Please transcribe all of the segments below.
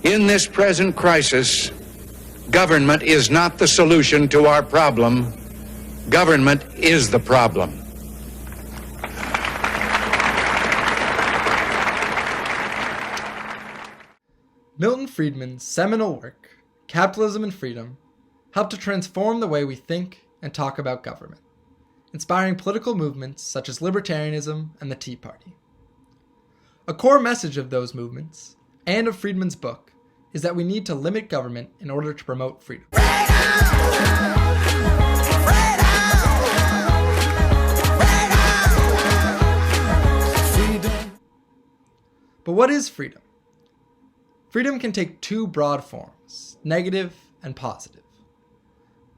In this present crisis, government is not the solution to our problem. Government is the problem. Milton Friedman's seminal work, Capitalism and Freedom, helped to transform the way we think and talk about government, inspiring political movements such as libertarianism and the Tea Party. A core message of those movements, and of Friedman's book, is that we need to limit government in order to promote freedom. But what is freedom? Freedom can take two broad forms, negative and positive.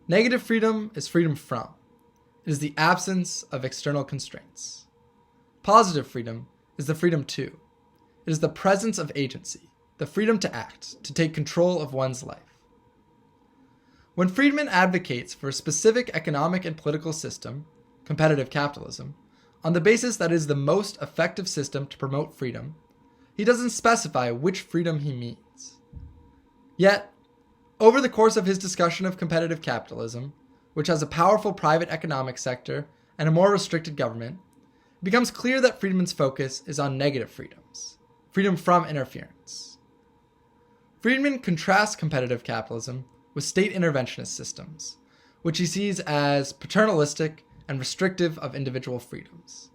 Negative freedom is freedom from. It is the absence of external constraints. Positive freedom is the freedom to. It is the presence of agency, the freedom to act, to take control of one's life. When Friedman advocates for a specific economic and political system, competitive capitalism, on the basis that it is the most effective system to promote freedom, he doesn't specify which freedom he means. Yet, over the course of his discussion of competitive capitalism, which has a powerful private economic sector and a more restricted government, it becomes clear that Friedman's focus is on negative freedoms, freedom from interference. Friedman contrasts competitive capitalism with state interventionist systems, which he sees as paternalistic and restrictive of individual freedoms.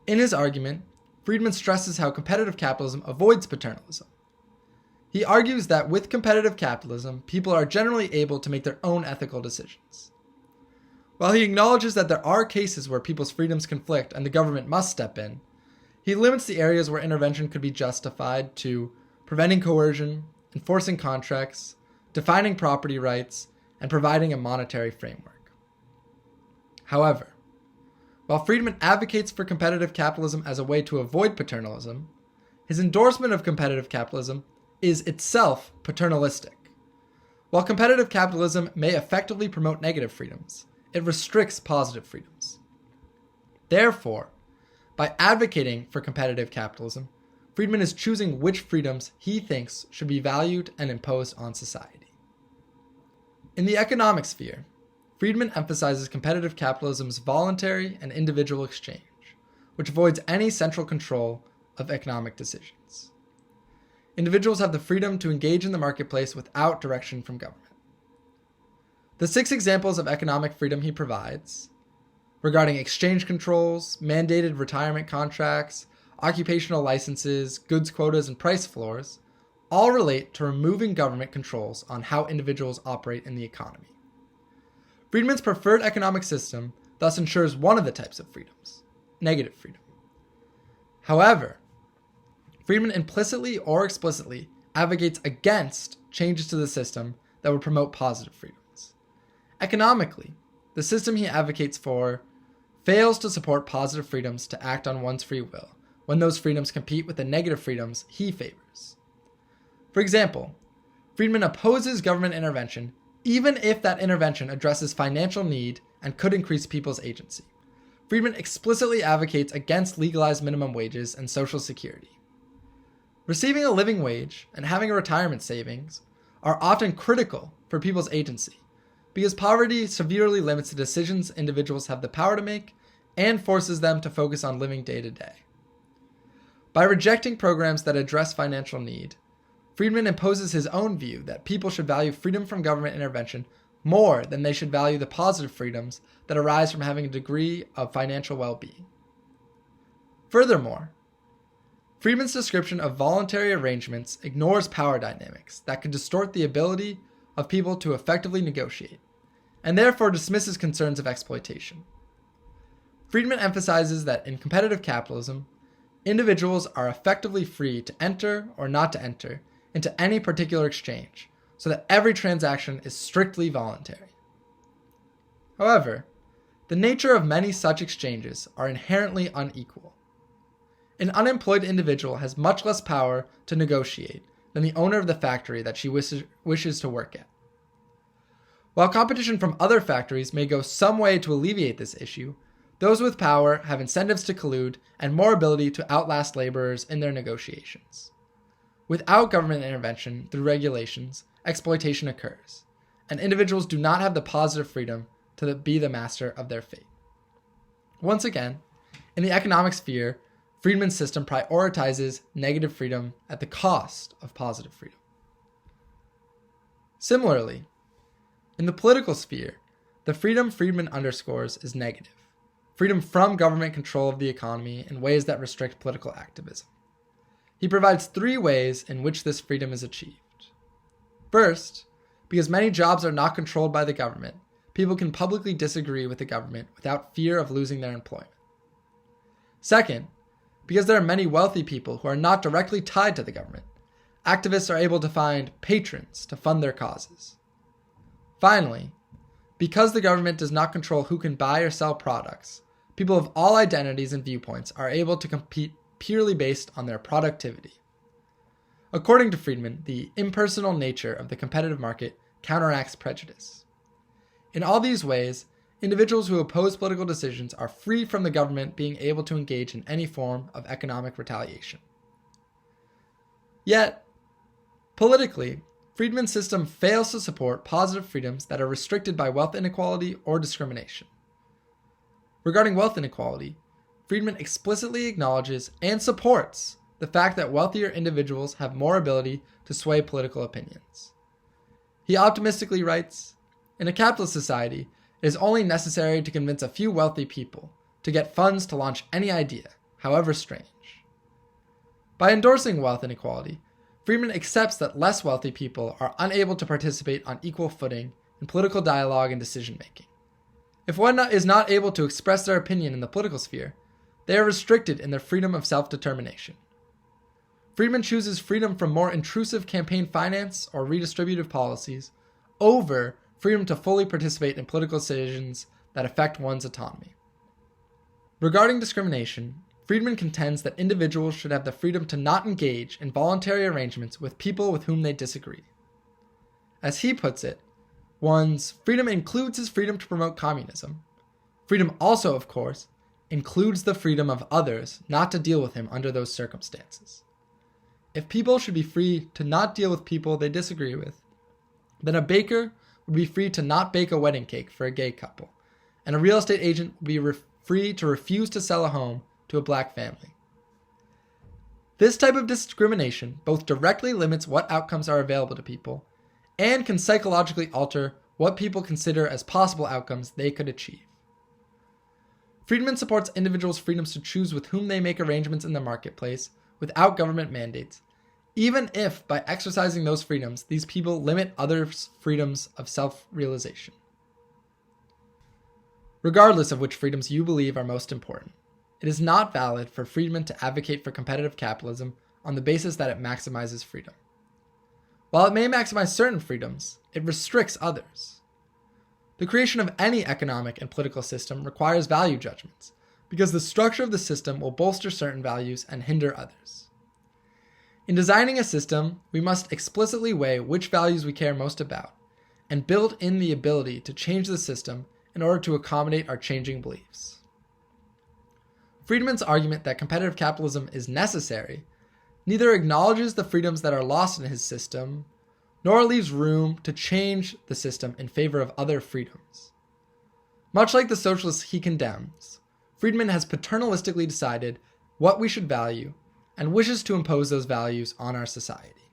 In his argument, Friedman stresses how competitive capitalism avoids paternalism. He argues that with competitive capitalism, people are generally able to make their own ethical decisions. While he acknowledges that there are cases where people's freedoms conflict and the government must step in, he limits the areas where intervention could be justified to preventing coercion, enforcing contracts, defining property rights, and providing a monetary framework. However, while Friedman advocates for competitive capitalism as a way to avoid paternalism, his endorsement of competitive capitalism is itself paternalistic. While competitive capitalism may effectively promote negative freedoms, it restricts positive freedoms. Therefore, by advocating for competitive capitalism, Friedman is choosing which freedoms he thinks should be valued and imposed on society. In the economic sphere, Friedman emphasizes competitive capitalism's voluntary and individual exchange, which avoids any central control of economic decisions. Individuals have the freedom to engage in the marketplace without direction from government. The 6 examples of economic freedom he provides, regarding exchange controls, mandated retirement contracts, occupational licenses, goods quotas, and price floors, all relate to removing government controls on how individuals operate in the economy. Friedman's preferred economic system thus ensures one of the types of freedoms, negative freedom. However, Friedman implicitly or explicitly advocates against changes to the system that would promote positive freedoms. Economically, the system he advocates for fails to support positive freedoms to act on one's free will when those freedoms compete with the negative freedoms he favors. For example, Friedman opposes government intervention even if that intervention addresses financial need and could increase people's agency. Friedman explicitly advocates against legalized minimum wages and Social Security. Receiving a living wage and having a retirement savings are often critical for people's agency because poverty severely limits the decisions individuals have the power to make and forces them to focus on living day to day. By rejecting programs that address financial need, Friedman imposes his own view that people should value freedom from government intervention more than they should value the positive freedoms that arise from having a degree of financial well-being. Furthermore, Friedman's description of voluntary arrangements ignores power dynamics that could distort the ability of people to effectively negotiate, and therefore dismisses concerns of exploitation. Friedman emphasizes that in competitive capitalism, individuals are effectively free to enter or not to enter into any particular exchange, so that every transaction is strictly voluntary. However, the nature of many such exchanges are inherently unequal. An unemployed individual has much less power to negotiate than the owner of the factory that she wishes to work at. While competition from other factories may go some way to alleviate this issue, those with power have incentives to collude and more ability to outlast laborers in their negotiations. Without government intervention through regulations, exploitation occurs, and individuals do not have the positive freedom to be the master of their fate. Once again, in the economic sphere, Friedman's system prioritizes negative freedom at the cost of positive freedom. Similarly, in the political sphere, the freedom Friedman underscores is negative. Freedom from government control of the economy in ways that restrict political activism. He provides 3 ways in which this freedom is achieved. First, because many jobs are not controlled by the government, people can publicly disagree with the government without fear of losing their employment. Second, because there are many wealthy people who are not directly tied to the government, activists are able to find patrons to fund their causes. Finally, because the government does not control who can buy or sell products, people of all identities and viewpoints are able to compete purely based on their productivity. According to Friedman, the impersonal nature of the competitive market counteracts prejudice. In all these ways, individuals who oppose political decisions are free from the government being able to engage in any form of economic retaliation. Yet, politically, Friedman's system fails to support positive freedoms that are restricted by wealth inequality or discrimination. Regarding wealth inequality, Friedman explicitly acknowledges and supports the fact that wealthier individuals have more ability to sway political opinions. He optimistically writes, "In a capitalist society, it is only necessary to convince a few wealthy people to get funds to launch any idea, however strange." By endorsing wealth inequality, Friedman accepts that less wealthy people are unable to participate on equal footing in political dialogue and decision-making. If one is not able to express their opinion in the political sphere, they are restricted in their freedom of self-determination. Friedman chooses freedom from more intrusive campaign finance or redistributive policies over freedom to fully participate in political decisions that affect one's autonomy. Regarding discrimination, Friedman contends that individuals should have the freedom to not engage in voluntary arrangements with people with whom they disagree. As he puts it, one's freedom includes his freedom to promote communism. Freedom also, of course, includes the freedom of others not to deal with him under those circumstances. If people should be free to not deal with people they disagree with, then a baker would be free to not bake a wedding cake for a gay couple, and a real estate agent would be free to refuse to sell a home to a black family. This type of discrimination both directly limits what outcomes are available to people and can psychologically alter what people consider as possible outcomes they could achieve. Friedman supports individuals' freedoms to choose with whom they make arrangements in the marketplace without government mandates, even if by exercising those freedoms, these people limit others' freedoms of self-realization. Regardless of which freedoms you believe are most important, it is not valid for Friedman to advocate for competitive capitalism on the basis that it maximizes freedom. While it may maximize certain freedoms, it restricts others. The creation of any economic and political system requires value judgments, because the structure of the system will bolster certain values and hinder others. In designing a system, we must explicitly weigh which values we care most about, and build in the ability to change the system in order to accommodate our changing beliefs. Friedman's argument that competitive capitalism is necessary neither acknowledges the freedoms that are lost in his system, nor leaves room to change the system in favor of other freedoms. Much like the socialists he condemns, Friedman has paternalistically decided what we should value and wishes to impose those values on our society.